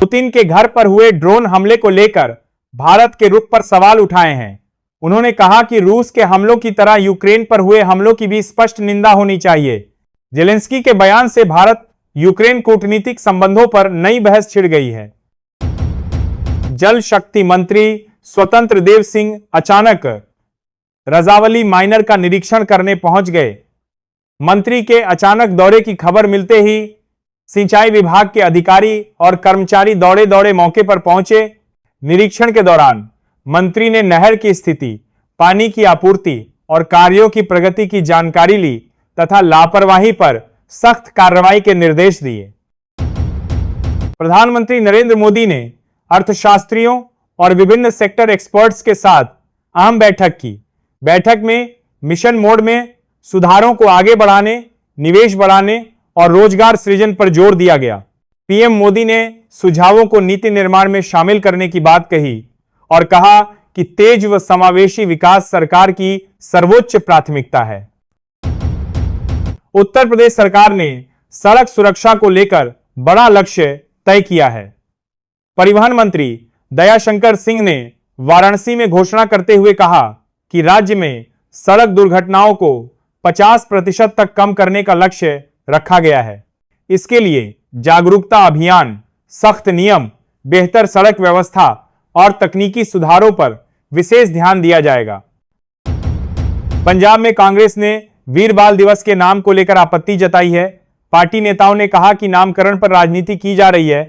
Putin के घर पर हुए ड्रोन हमले को लेकर भारत के रुख पर सवाल उठाए हैं। उन्होंने कहा कि रूस के हमलों की तरह यूक्रेन पर हुए हमलों की भी स्पष्ट निंदा होनी चाहिए। जेलेंस्की के बयान से भारत यूक्रेन कूटनीतिक संबंधों पर नई बहस छिड़ गई है। जल शक्ति मंत्री स्वतंत्र देव सिंह अचानक रजावली माइनर का निरीक्षण करने पहुंच गए। मंत्री के अचानक दौरे की खबर मिलते ही सिंचाई विभाग के अधिकारी और कर्मचारी दौड़े दौड़े मौके पर पहुंचे। निरीक्षण के दौरान मंत्री ने नहर की स्थिति, पानी की आपूर्ति और कार्यों की प्रगति की जानकारी ली तथा लापरवाही पर सख्त कार्रवाई के निर्देश दिए। प्रधानमंत्री नरेंद्र मोदी ने अर्थशास्त्रियों और विभिन्न सेक्टर एक्सपर्ट्स के साथ अहम बैठक की। बैठक में मिशन मोड में सुधारों को आगे बढ़ाने, निवेश बढ़ाने और रोजगार सृजन पर जोर दिया गया। पीएम मोदी ने सुझावों को नीति निर्माण में शामिल करने की बात कही और कहा कि तेज व समावेशी विकास सरकार की सर्वोच्च प्राथमिकता है। उत्तर प्रदेश सरकार ने सड़क सुरक्षा को लेकर बड़ा लक्ष्य तय किया है। परिवहन मंत्री दयाशंकर सिंह ने वाराणसी में घोषणा करते हुए कहा कि राज्य में सड़क दुर्घटनाओं को 50% तक कम करने का लक्ष्य रखा गया है। इसके लिए जागरूकता अभियान, सख्त नियम, बेहतर सड़क व्यवस्था और तकनीकी सुधारों पर विशेष ध्यान दिया जाएगा। पंजाब में कांग्रेस ने वीर बाल दिवस के नाम को लेकर आपत्ति जताई है। पार्टी नेताओं ने कहा कि नामकरण पर राजनीति की जा रही है।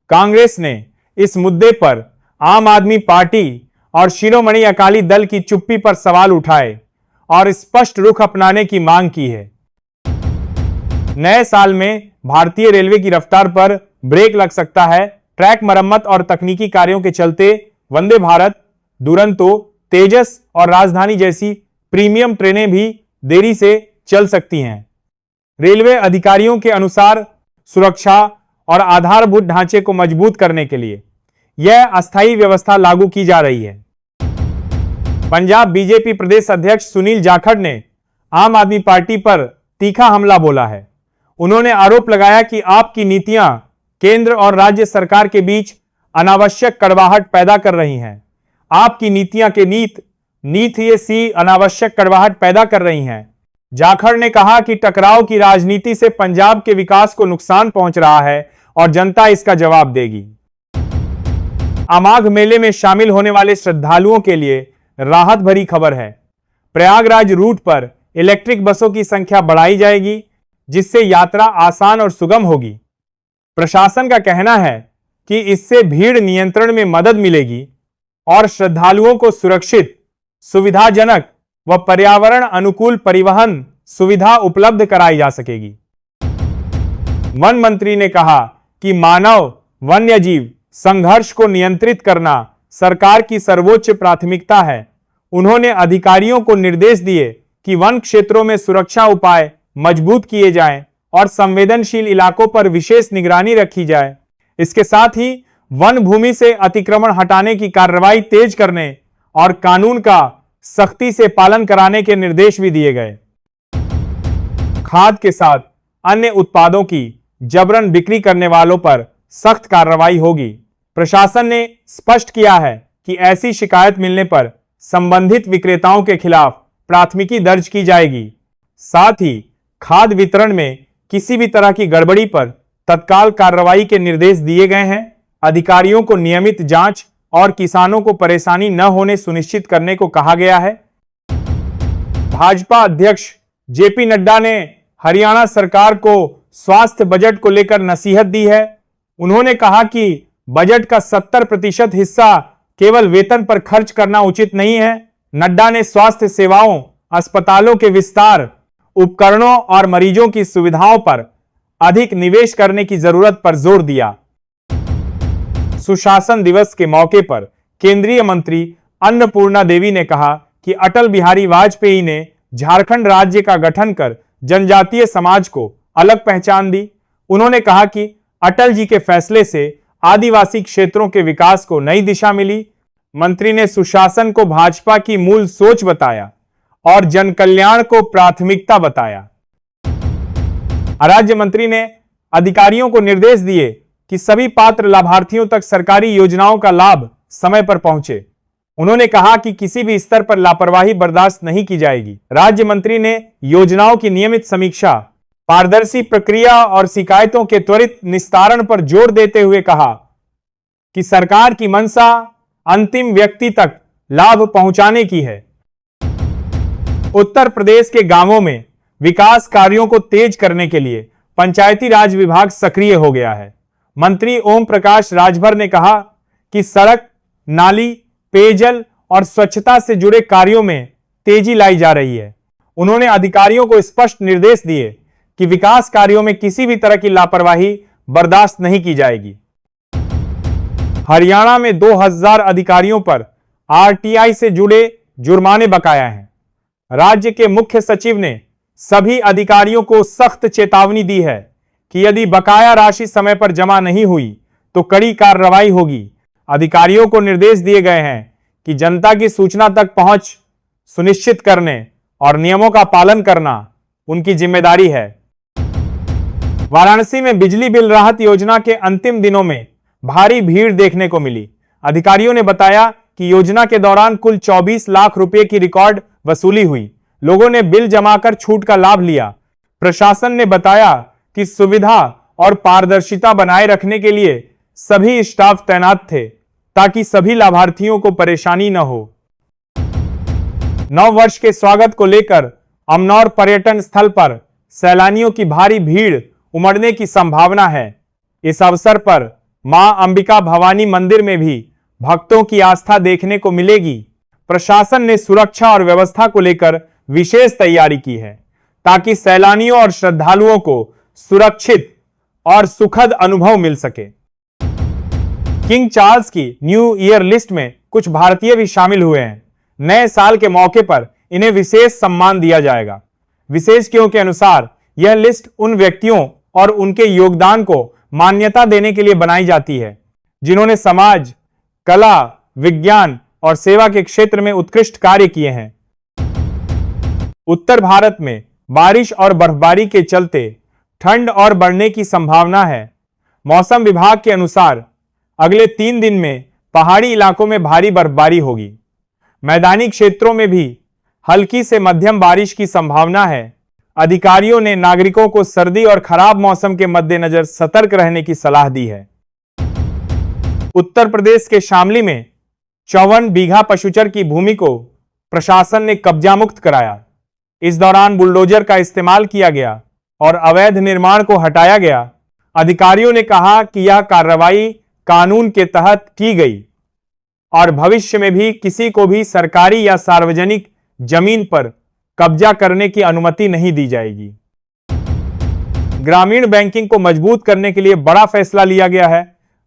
कांग्रेस ने इस मुद्दे पर आम आदमी पार्टी और शिरोमणि अकाली दल की चुप्पी पर सवाल उठाए और स्पष्ट रुख अपनाने की मांग की है। नए साल में भारतीय रेलवे की रफ्तार पर ब्रेक लग सकता है। ट्रैक मरम्मत और तकनीकी कार्यों के चलते वंदे भारत, दुरंतो, तेजस और राजधानी जैसी प्रीमियम ट्रेनें भी देरी से चल सकती हैं। रेलवे अधिकारियों के अनुसार सुरक्षा और आधारभूत ढांचे को मजबूत करने के लिए यह अस्थायी व्यवस्था लागू की जा रही है। पंजाब बीजेपी प्रदेश अध्यक्ष सुनील जाखड़ ने आम आदमी पार्टी पर तीखा हमला बोला है। उन्होंने आरोप लगाया कि आपकी नीतियां केंद्र और राज्य सरकार के बीच अनावश्यक कड़वाहट पैदा कर रही हैं। आपकी नीतियां के नीति अनावश्यक कड़वाहट पैदा कर रही हैं। जाखड़ ने कहा कि टकराव की राजनीति से पंजाब के विकास को नुकसान पहुंच रहा है और जनता इसका जवाब देगी। अमाघ मेले में शामिल होने वाले श्रद्धालुओं के लिए राहत भरी खबर है। प्रयागराज रूट पर इलेक्ट्रिक बसों की संख्या बढ़ाई जाएगी, जिससे यात्रा आसान और सुगम होगी। प्रशासन का कहना है कि इससे भीड़ नियंत्रण में मदद मिलेगी और श्रद्धालुओं को सुरक्षित, सुविधाजनक व पर्यावरण अनुकूल परिवहन सुविधा उपलब्ध कराई जा सकेगी। वन मंत्री ने कहा कि मानव वन्यजीव संघर्ष को नियंत्रित करना सरकार की सर्वोच्च प्राथमिकता है। उन्होंने अधिकारियों को निर्देश दिए कि वन क्षेत्रों में सुरक्षा उपाय मजबूत किए जाएं और संवेदनशील इलाकों पर विशेष निगरानी रखी जाए। इसके साथ ही वन भूमि से अतिक्रमण हटाने की कार्रवाई तेज करने और कानून का सख्ती से पालन कराने के निर्देश भी दिए गए। खाद के साथ अन्य उत्पादों की जबरन बिक्री करने वालों पर सख्त कार्रवाई होगी। प्रशासन ने स्पष्ट किया है कि ऐसी शिकायत मिलने पर संबंधित विक्रेताओं के खिलाफ प्राथमिकी दर्ज की जाएगी। साथ ही खाद वितरण में किसी भी तरह की गड़बड़ी पर तत्काल कार्रवाई के निर्देश दिए गए हैं। अधिकारियों को नियमित जांच और किसानों को परेशानी न होने सुनिश्चित करने को कहा गया है। भाजपा अध्यक्ष जेपी नड्डा ने हरियाणा सरकार को स्वास्थ्य बजट को लेकर नसीहत दी है। उन्होंने कहा कि बजट का 70% हिस्सा केवल वेतन पर खर्च करना उचित नहीं है। नड्डा ने स्वास्थ्य सेवाओं, अस्पतालों के विस्तार, उपकरणों और मरीजों की सुविधाओं पर अधिक निवेश करने की जरूरत पर जोर दिया। सुशासन दिवस के मौके पर केंद्रीय मंत्री अन्नपूर्णा देवी ने कहा कि अटल बिहारी वाजपेयी ने झारखंड राज्य का गठन कर जनजातीय समाज को अलग पहचान दी। उन्होंने कहा कि अटल जी के फैसले से आदिवासी क्षेत्रों के विकास को नई दिशा मिली। मंत्री ने सुशासन को भाजपा की मूल सोच बताया और जन कल्याण को प्राथमिकता बताया। राज्य मंत्री ने अधिकारियों को निर्देश दिए कि सभी पात्र लाभार्थियों तक सरकारी योजनाओं का लाभ समय पर पहुंचे। उन्होंने कहा कि किसी भी स्तर पर लापरवाही बर्दाश्त नहीं की जाएगी। राज्य मंत्री ने योजनाओं की नियमित समीक्षा, पारदर्शी प्रक्रिया और शिकायतों के त्वरित निस्तारण पर जोर देते हुए कहा कि सरकार की मंशा अंतिम व्यक्ति तक लाभ पहुंचाने की है। उत्तर प्रदेश के गांवों में विकास कार्यों को तेज करने के लिए पंचायती राज विभाग सक्रिय हो गया है। मंत्री ओम प्रकाश राजभर ने कहा कि सड़क, नाली, पेयजल और स्वच्छता से जुड़े कार्यों में तेजी लाई जा रही है। उन्होंने अधिकारियों को स्पष्ट निर्देश दिए कि विकास कार्यों में किसी भी तरह की लापरवाही बर्दाश्त नहीं की जाएगी। हरियाणा में 2000 अधिकारियों पर आरटीआई से जुड़े जुर्माने बकाया हैं। राज्य के मुख्य सचिव ने सभी अधिकारियों को सख्त चेतावनी दी है कि यदि बकाया राशि समय पर जमा नहीं हुई तो कड़ी कार्रवाई होगी। अधिकारियों को निर्देश दिए गए हैं कि जनता की सूचना तक पहुंच सुनिश्चित करने और नियमों का पालन करना उनकी जिम्मेदारी है। वाराणसी में बिजली बिल राहत योजना के अंतिम दिनों में भारी भीड़ देखने को मिली। अधिकारियों ने बताया कि योजना के दौरान कुल 24 लाख रुपए की रिकॉर्ड वसूली हुई। लोगों ने बिल जमा कर छूट का लाभ लिया। प्रशासन ने बताया कि सुविधा और पारदर्शिता बनाए रखने के लिए सभी स्टाफ तैनात थे ताकि सभी लाभार्थियों को परेशानी न हो। नव वर्ष के स्वागत को लेकर अमनौर पर्यटन स्थल पर सैलानियों की भारी भीड़ उमड़ने की संभावना है। इस अवसर पर मां अंबिका भवानी मंदिर में भी भक्तों की आस्था देखने को मिलेगी। प्रशासन ने सुरक्षा और व्यवस्था को लेकर विशेष तैयारी की है ताकि सैलानियों और श्रद्धालुओं को सुरक्षित और सुखद अनुभव मिल सके। किंग चार्ल्स की न्यू ईयर लिस्ट में कुछ भारतीय भी शामिल हुए हैं। नए साल के मौके पर इन्हें विशेष सम्मान दिया जाएगा। विशेषज्ञों के अनुसार यह लिस्ट उन व्यक्तियों और उनके योगदान को मान्यता देने के लिए बनाई जाती है जिन्होंने समाज, कला, विज्ञान और सेवा के क्षेत्र में उत्कृष्ट कार्य किए हैं। उत्तर भारत में बारिश और बर्फबारी के चलते ठंड और बढ़ने की संभावना है। मौसम विभाग के अनुसार अगले 3 दिन में पहाड़ी इलाकों में भारी बर्फबारी होगी। मैदानी क्षेत्रों में भी हल्की से मध्यम बारिश की संभावना है। अधिकारियों ने नागरिकों को सर्दी और खराब मौसम के मद्देनजर सतर्क रहने की सलाह दी है। उत्तर प्रदेश के शामली में 54 बीघा पशुचर की भूमि को प्रशासन ने कब्जा मुक्त कराया। इस दौरान बुलडोजर का इस्तेमाल किया गया और अवैध निर्माण को हटाया गया। अधिकारियों ने कहा कि यह कार्रवाई कानून के तहत की गई और भविष्य में भी किसी को भी सरकारी या सार्वजनिक जमीन पर कब्जा करने की अनुमति नहीं दी जाएगी। ग्रामीण बैंकिंग को मजबूत करने के लिए बड़ा फैसला लिया गया है।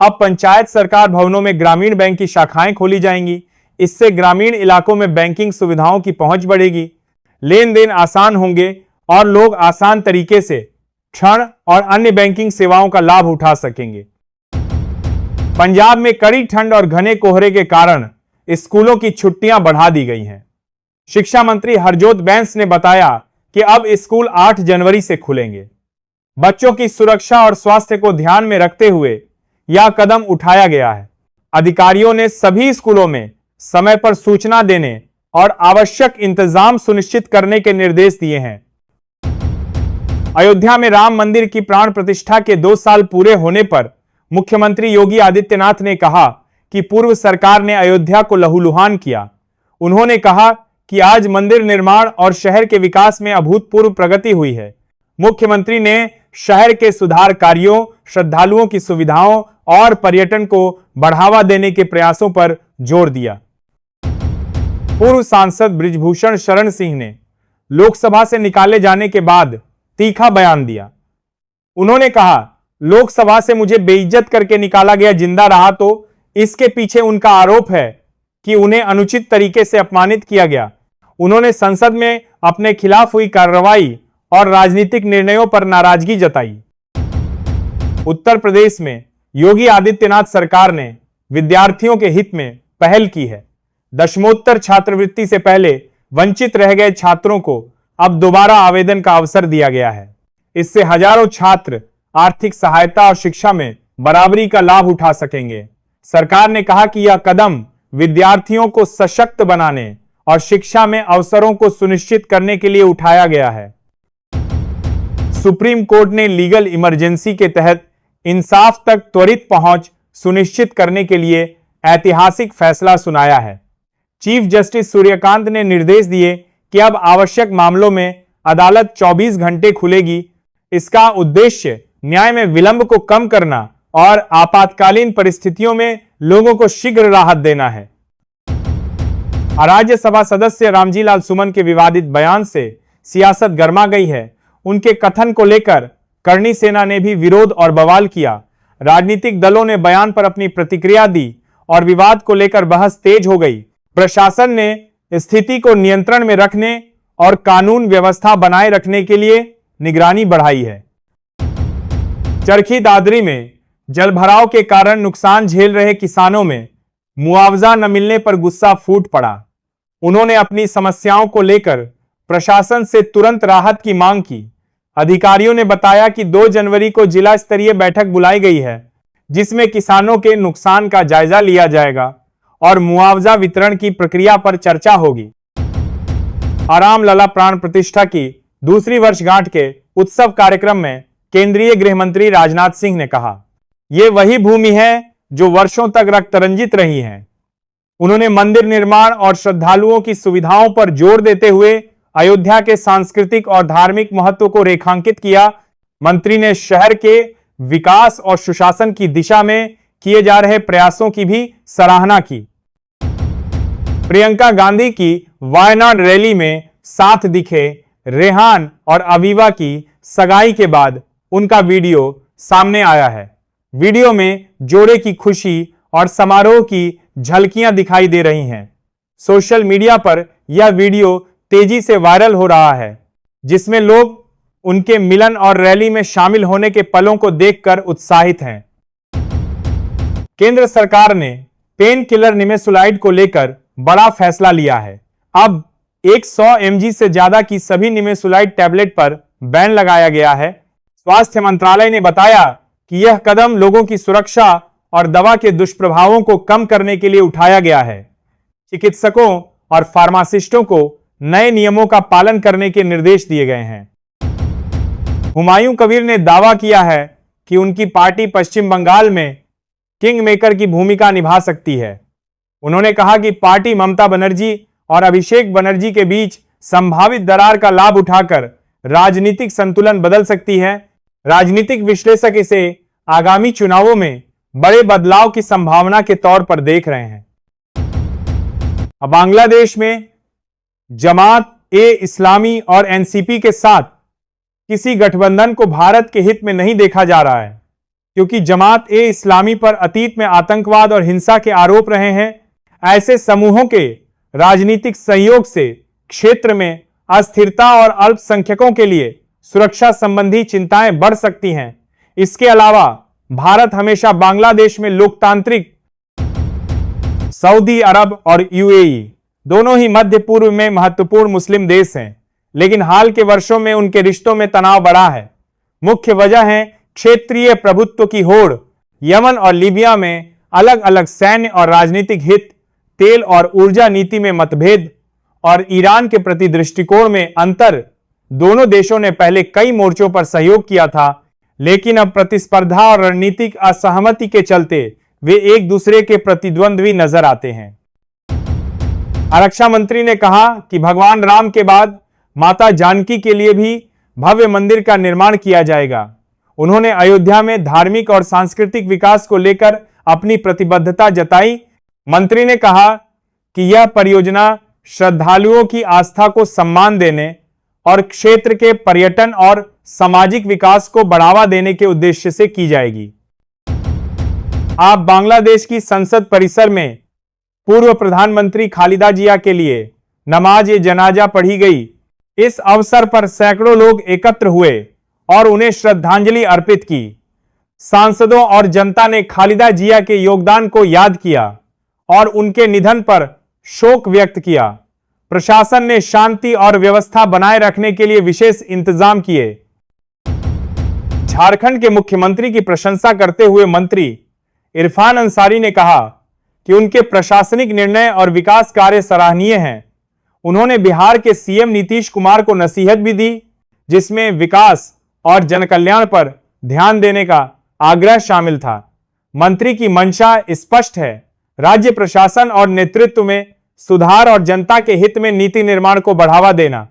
अब पंचायत सरकार भवनों में ग्रामीण बैंक की शाखाएं खोली जाएंगी। इससे ग्रामीण इलाकों में बैंकिंग सुविधाओं की पहुंच बढ़ेगी, लेन देन आसान होंगे और लोग आसान तरीके से ऋण और अन्य बैंकिंग सेवाओं का लाभ उठा सकेंगे। पंजाब में कड़ी ठंड और घने कोहरे के कारण स्कूलों की छुट्टियां बढ़ा दी गई हैं। शिक्षा मंत्री हरजोत बैंस ने बताया कि अब स्कूल 8 जनवरी से खुलेंगे। बच्चों की सुरक्षा और स्वास्थ्य को ध्यान में रखते हुए यह कदम उठाया गया है। अधिकारियों ने सभी स्कूलों में समय पर सूचना देने और आवश्यक इंतजाम सुनिश्चित करने के निर्देश दिए हैं। अयोध्या में राम मंदिर की प्राण प्रतिष्ठा के 2 साल पूरे होने पर मुख्यमंत्री योगी आदित्यनाथ ने कहा कि पूर्व सरकार ने अयोध्या को लहूलुहान किया। उन्होंने कहा कि आज मंदिर निर्माण और शहर के विकास में अभूतपूर्व प्रगति हुई है। मुख्यमंत्री ने शहर के सुधार कार्यों, श्रद्धालुओं की सुविधाओं और पर्यटन को बढ़ावा देने के प्रयासों पर जोर दिया। पूर्व सांसद बृजभूषण शरण सिंह ने लोकसभा से निकाले जाने के बाद तीखा बयान दिया। उन्होंने कहा, लोकसभा से मुझे बेइज्जत करके निकाला गया जिंदा रहा तो इसके पीछे उनका आरोप है कि उन्हें अनुचित तरीके से अपमानित किया गया। उन्होंने संसद में अपने खिलाफ हुई कार्रवाई और राजनीतिक निर्णयों पर नाराजगी जताई। उत्तर प्रदेश में योगी आदित्यनाथ सरकार ने विद्यार्थियों के हित में पहल की है। दशमोत्तर छात्रवृत्ति से पहले वंचित रह गए छात्रों को अब दोबारा आवेदन का अवसर दिया गया है। इससे हजारों छात्र आर्थिक सहायता और शिक्षा में बराबरी का लाभ उठा सकेंगे। सरकार ने कहा कि यह कदम विद्यार्थियों को सशक्त बनाने और शिक्षा में अवसरों को सुनिश्चित करने के लिए उठाया गया है। सुप्रीम कोर्ट ने लीगल इमरजेंसी के तहत इंसाफ तक त्वरित पहुंच सुनिश्चित करने के लिए ऐतिहासिक फैसला सुनाया है। चीफ जस्टिस सूर्यकांत ने निर्देश दिए कि अब आवश्यक मामलों में अदालत 24 घंटे खुलेगी। इसका उद्देश्य न्याय में विलंब को कम करना और आपातकालीन परिस्थितियों में लोगों को शीघ्र राहत देना है। राज्यसभा सदस्य रामजी लाल सुमन के विवादित बयान से सियासत गर्मा गई है। उनके कथन को लेकर करणी सेना ने भी विरोध और बवाल किया। राजनीतिक दलों ने बयान पर अपनी प्रतिक्रिया दी और विवाद को लेकर बहस तेज हो गई। प्रशासन ने स्थिति को नियंत्रण में रखने और कानून व्यवस्था बनाए रखने के लिए निगरानी बढ़ाई है। चरखी दादरी में जलभराव के कारण नुकसान झेल रहे किसानों में मुआवजा न मिलने पर गुस्सा फूट पड़ा। उन्होंने अपनी समस्याओं को लेकर प्रशासन से तुरंत राहत की मांग की। अधिकारियों ने बताया कि 2 जनवरी को जिला स्तरीय बैठक बुलाई गई है, जिसमें किसानों के नुकसान का जायजा लिया जाएगा और मुआवजा वितरण की प्रक्रिया पर चर्चा होगी। रामलला प्राण प्रतिष्ठा की दूसरी वर्षगांठ के उत्सव कार्यक्रम में केंद्रीय गृह मंत्री राजनाथ सिंह ने कहा, यह वही भूमि है जो वर्षों तक रक्त रंजित रही है। उन्होंने मंदिर निर्माण और श्रद्धालुओं की सुविधाओं पर जोर देते हुए अयोध्या के सांस्कृतिक और धार्मिक महत्व को रेखांकित किया। मंत्री ने शहर के विकास और सुशासन की दिशा में किए जा रहे प्रयासों की भी सराहना की। प्रियंका गांधी की वायनाड रैली में साथ दिखे रेहान और अवीवा की सगाई के बाद उनका वीडियो सामने आया है। वीडियो में जोड़े की खुशी और समारोह की झलकियां दिखाई दे रही हैं। सोशल मीडिया पर यह वीडियो तेजी से वायरल हो रहा है, जिसमें लोग उनके मिलन और रैली में शामिल होने के पलों को देखकर उत्साहित हैं। केंद्र सरकार ने पेन किलर निमेसुलाइड को लेकर बड़ा फैसला लिया है। अब 100 mg से ज्यादा की सभी निमेसुलाइड टैबलेट पर बैन लगाया गया है। स्वास्थ्य मंत्रालय ने बताया कि यह कदम लोगों की सुरक्षा और दवा के दुष्प्रभावों को कम करने के लिए उठाया गया है। चिकित्सकों और फार्मासिस्टों को नए नियमों का पालन करने के निर्देश दिए गए हैं। हुमायूं कबीर ने दावा किया है कि उनकी पार्टी पश्चिम बंगाल में किंग मेकर की भूमिका निभा सकती है। उन्होंने कहा कि पार्टी ममता बनर्जी और अभिषेक बनर्जी के बीच संभावित दरार का लाभ उठाकर राजनीतिक संतुलन बदल सकती है। राजनीतिक विश्लेषक इसे आगामी चुनावों में बड़े बदलाव की संभावना के तौर पर देख रहे हैं। अब बांग्लादेश में जमात ए इस्लामी और एनसीपी के साथ किसी गठबंधन को भारत के हित में नहीं देखा जा रहा है, क्योंकि जमात ए इस्लामी पर अतीत में आतंकवाद और हिंसा के आरोप रहे हैं। ऐसे समूहों के राजनीतिक सहयोग से क्षेत्र में अस्थिरता और अल्पसंख्यकों के लिए सुरक्षा संबंधी चिंताएं बढ़ सकती हैं। इसके अलावा भारत हमेशा बांग्लादेश में लोकतांत्रिक सऊदी अरब और यूएई दोनों ही मध्य पूर्व में महत्वपूर्ण मुस्लिम देश हैं, लेकिन हाल के वर्षों में उनके रिश्तों में तनाव बढ़ा है। मुख्य वजह है क्षेत्रीय प्रभुत्व की होड़, यमन और लीबिया में अलग अलग सैन्य और राजनीतिक हित, तेल और ऊर्जा नीति में मतभेद और ईरान के प्रति दृष्टिकोण में अंतर। दोनों देशों ने पहले कई मोर्चों पर सहयोग किया था, लेकिन अब प्रतिस्पर्धा और रणनीतिक असहमति के चलते वे एक दूसरे के प्रतिद्वंद्वी नजर आते हैं। रक्षा मंत्री ने कहा कि भगवान राम के बाद माता जानकी के लिए भी भव्य मंदिर का निर्माण किया जाएगा। उन्होंने अयोध्या में धार्मिक और सांस्कृतिक विकास को लेकर अपनी प्रतिबद्धता जताई। मंत्री ने कहा कि यह परियोजना श्रद्धालुओं की आस्था को सम्मान देने और क्षेत्र के पर्यटन और सामाजिक विकास को बढ़ावा देने के उद्देश्य से की जाएगी। आप बांग्लादेश की संसद परिसर में पूर्व प्रधानमंत्री खालिदा जिया के लिए नमाज ए जनाजा पढ़ी गई। इस अवसर पर सैकड़ों लोग एकत्र हुए और उन्हें श्रद्धांजलि अर्पित की। सांसदों और जनता ने खालिदा जिया के योगदान को याद किया और उनके निधन पर शोक व्यक्त किया। प्रशासन ने शांति और व्यवस्था बनाए रखने के लिए विशेष इंतजाम किए। झारखंड के मुख्यमंत्री की प्रशंसा करते हुए मंत्री इरफान अंसारी ने कहा कि उनके प्रशासनिक निर्णय और विकास कार्य सराहनीय हैं। उन्होंने बिहार के सीएम नीतीश कुमार को नसीहत भी दी, जिसमें विकास और जनकल्याण पर ध्यान देने का आग्रह शामिल था। मंत्री की मंशा स्पष्ट है, राज्य प्रशासन और नेतृत्व में सुधार और जनता के हित में नीति निर्माण को बढ़ावा देना।